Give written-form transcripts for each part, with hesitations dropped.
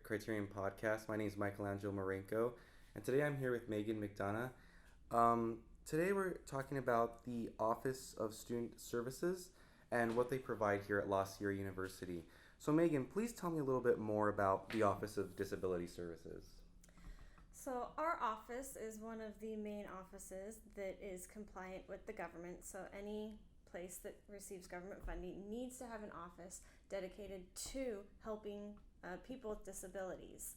Criterion podcast. My name is Michelangelo Marenko, and today I'm here with Megan McDonough. Today we're talking about the Office of Student Services and what they provide here at La Sierra University. So Megan, please tell me a little bit more about the Office of Disability Services. So our office is one of the main offices that is compliant with the government. So any place that receives government funding needs to have an office dedicated to helping people with disabilities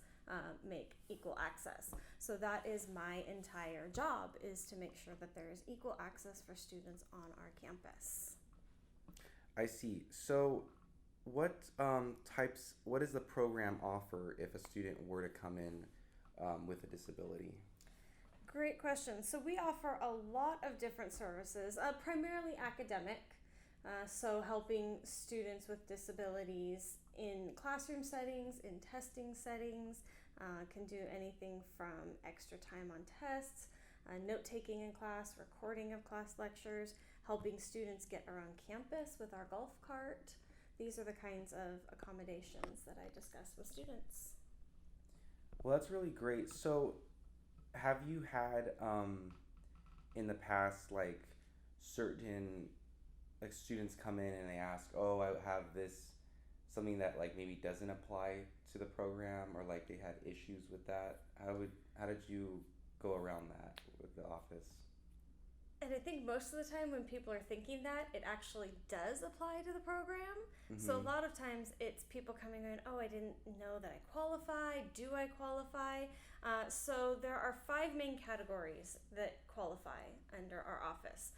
make equal access. So that is my entire job, is to make sure that there is equal access for students on our campus. I see. So what what does the program offer if a student were to come in with a disability? Great question. So we offer a lot of different services, primarily academic. So helping students with disabilities in classroom settings, in testing settings, can do anything from extra time on tests, note-taking in class, recording of class lectures, helping students get around campus with our golf cart. These are the kinds of accommodations that I discuss with students. Well, that's really great. So have you had in the past certain students come in and they ask, oh, I have this something that maybe doesn't apply to the program, or they had issues with that? How did you go around that with the office? And I think most of the time when people are thinking that, it actually does apply to the program. Mm-hmm. So a lot of times it's people coming in, oh, I didn't know that I qualify. Do I qualify? So there are 5 main categories that qualify under our office.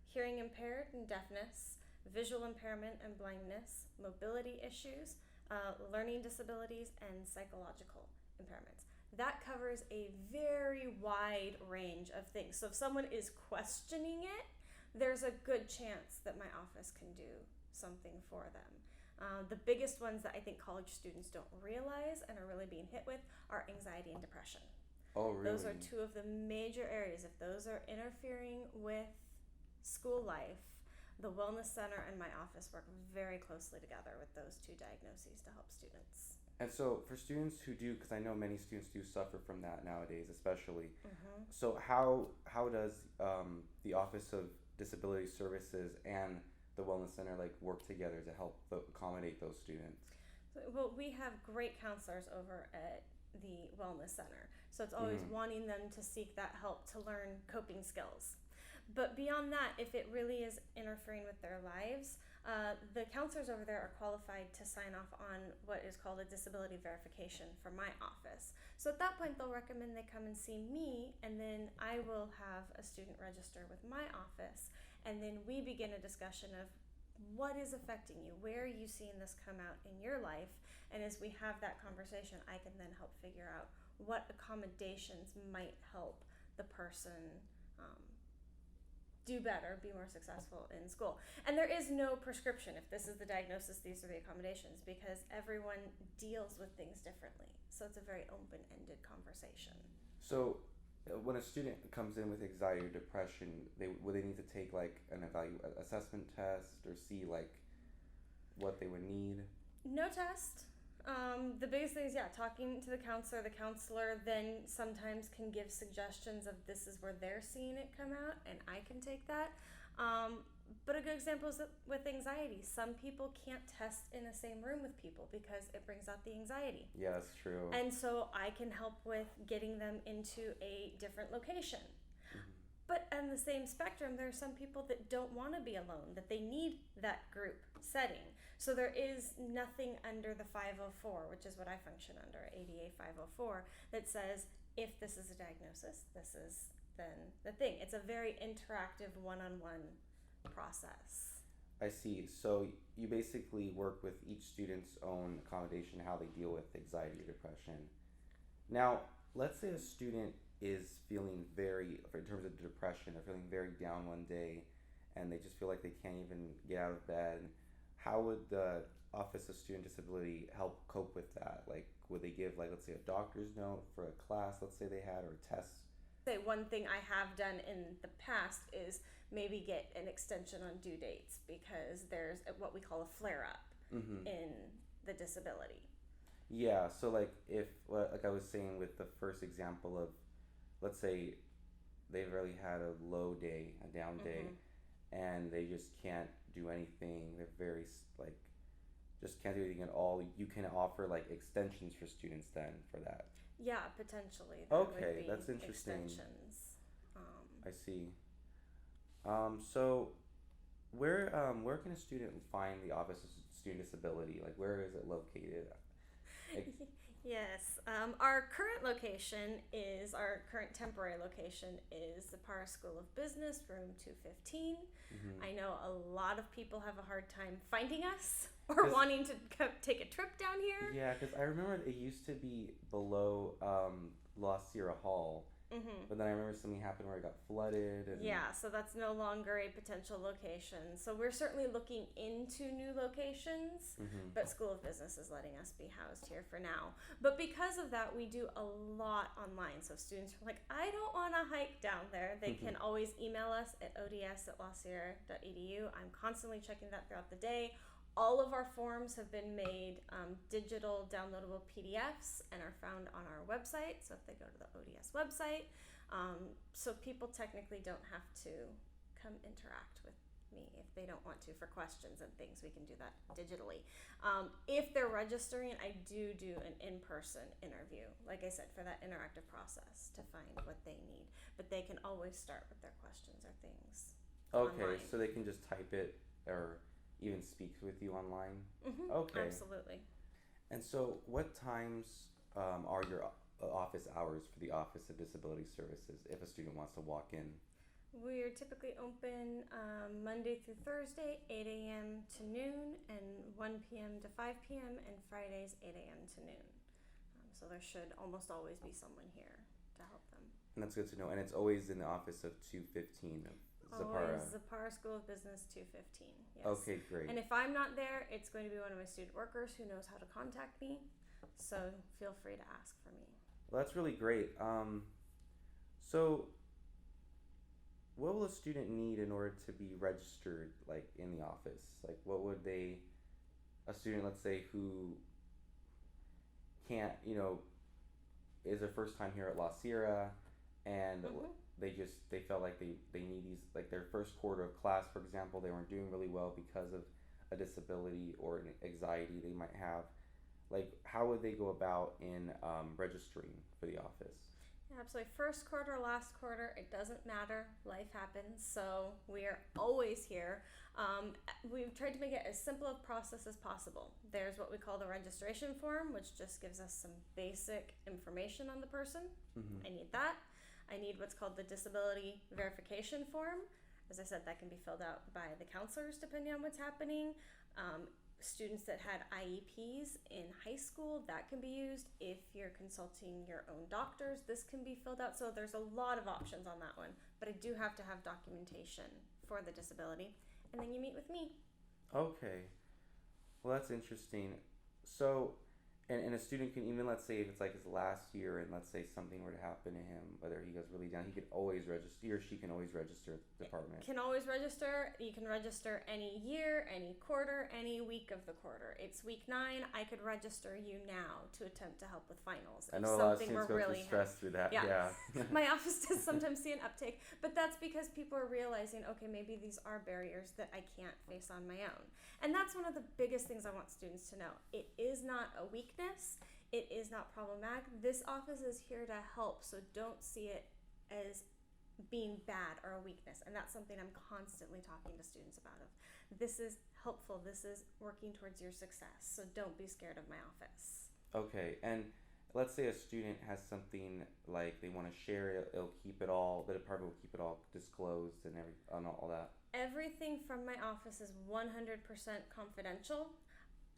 Hearing impaired and deafness, visual impairment and blindness, mobility issues, learning disabilities, and psychological impairments. That covers a very wide range of things. So if someone is questioning it, there's a good chance that my office can do something for them. The biggest ones that I think college students don't realize and are really being hit with are anxiety and depression. Oh, really? Those are 2 of the major areas. If those are interfering with school life, the Wellness Center and my office work very closely together with those 2 diagnoses to help students. And so for students who do, because I know many students do suffer from that nowadays, especially. Mm-hmm. So how does the Office of Disability Services and the Wellness Center work together to help accommodate those students? Well, we have great counselors over at the Wellness Center. So it's always wanting them to seek that help to learn coping skills. But beyond that, if it really is interfering with their lives, the counselors over there are qualified to sign off on what is called a disability verification for my office. So at that point, they'll recommend they come and see me, and then I will have a student register with my office, and then we begin a discussion of what is affecting you, where are you seeing this come out in your life, and as we have that conversation, I can then help figure out what accommodations might help the person do better, be more successful in school. And there is no prescription. If this is the diagnosis, these are the accommodations, because everyone deals with things differently. So it's a very open-ended conversation. So when a student comes in with anxiety or depression, would they need to take an assessment test or see what they would need? No test. The biggest thing is, talking to the counselor. The counselor then sometimes can give suggestions of this is where they're seeing it come out, and I can take that. But a good example is with anxiety. Some people can't test in the same room with people because it brings out the anxiety. Yeah, that's true. And so I can help with getting them into a different location. But on the same spectrum, there are some people that don't want to be alone, that they need that group setting. So there is nothing under the 504, which is what I function under, ADA 504, that says if this is a diagnosis, this is then the thing. It's a very interactive one-on-one process. I see. So you basically work with each student's own accommodation, how they deal with anxiety or depression. Now, let's say a student is feeling in terms of depression, they're feeling very down one day and they just feel like they can't even get out of bed. How would the Office of Student Disability help cope with that? Would they give, let's say, a doctor's note for a class, let's say they had, or a test? Say one thing I have done in the past is maybe get an extension on due dates because there's what we call a flare-up in the disability. Yeah, so like if like I was saying with the first example of, let's say they've really had a low day, a down day, Mm-hmm. and they just can't do anything. They're very like just can't do anything at all. You can offer like extensions for students then for that. Yeah, potentially there would Okay, be that's interesting. extensions. I see. So where can a student find the Office of Student Disability? Like where is it located? Like, Yes, our current location is our current temporary location is the Parra School of Business, room 215. mhm. I know a lot of people have a hard time finding us or 'Cause- wanting to take a trip down here. Yeah, because I remember it used to be below La Sierra Hall, Mm-hmm. but then I remember something happened where it got flooded. And, Yeah, so that's no longer a potential location. So we're certainly looking into new locations, mhm. but School of Business is letting us be housed here for now. But because of that, we do a lot online. So students are like, I don't want to hike down there. They can always email us at ods@lasierra.edu. I'm constantly checking that throughout the day. All of our forms have been made digital downloadable PDFs and are found on our website. So if they go to the ODS website, so people technically don't have to come interact with me if they don't want to for questions and things. We can do that digitally. If they're registering, I do an in-person interview, like I said, for that interactive process to find what they need. But they can always start with their questions or things. Okay, online. so they can just type it or even speak with you online. Mm-hmm, Okay. absolutely. And so, what times are your office hours for the Office of Disability Services if a student wants to walk in? We're typically open Monday through Thursday, 8 a.m. to noon, and 1 p.m. to 5 p.m., and Fridays, 8 a.m. to noon. So there should almost always be someone here to help them. And that's good to know. And it's always in the office of 215 of Zapara. Always Zapara School of Business 215, yes. Okay, great. And if I'm not there, it's going to be one of my student workers who knows how to contact me. So feel free to ask for me. Well, that's really great. So, what will a student need in order to be registered, like in the office? Like, what would a student, let's say, who can't, is their first time here at La Sierra, and Mhm. they felt like they need these, like their first quarter of class, for example, they weren't doing really well because of a disability or an anxiety they might have. Like, how would they go about in registering for the office? Yeah, absolutely. First quarter, last quarter, it doesn't matter. Life happens. So we are always here. We've tried to make it as simple a process as possible. There's what we call the registration form, which just gives us some basic information on the person. Mm-hmm. I need that. I need what's called the disability verification form. As I said, that can be filled out by the counselors depending on what's happening. Students that had IEPs in high school, that can be used. If you're consulting your own doctors, this can be filled out. So there's a lot of options on that one, but I do have to have documentation for the disability, and then you meet with me. Okay. Well, that's interesting. So, and a student can even, let's say if it's like his last year and let's say something were to happen to him, whether he goes really down, he could always register, he or she can always register at the department. Can always register. You can register any year, any quarter, any week of the quarter. It's week 9. I could register you now to attempt to help with finals. I if know a lot of something students were go through really stress through that. Yeah. Yeah. My office does sometimes see an uptake, but that's because people are realizing, okay, maybe these are barriers that I can't face on my own. And that's one of the biggest things I want students to know. It is not a weakness. It is not problematic. This office is here to help, so don't see it as being bad or a weakness. And that's something I'm constantly talking to students about. This is helpful. This is working towards your success. So don't be scared of my office. Okay, and let's say a student has something like they want to share it, it'll keep it all, the department will keep it all disclosed and all that. Everything from my office is 100% confidential.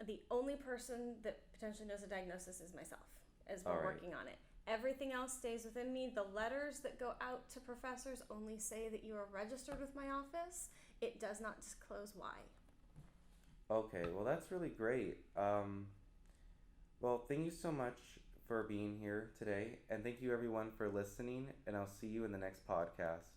The only person that potentially knows a diagnosis is myself, as we're working on it. Everything else stays within me. The letters that go out to professors only say that you are registered with my office. It does not disclose why. Okay, well that's really great. Well, thank you so much for being here today, and thank you everyone for listening, and I'll see you in the next podcast.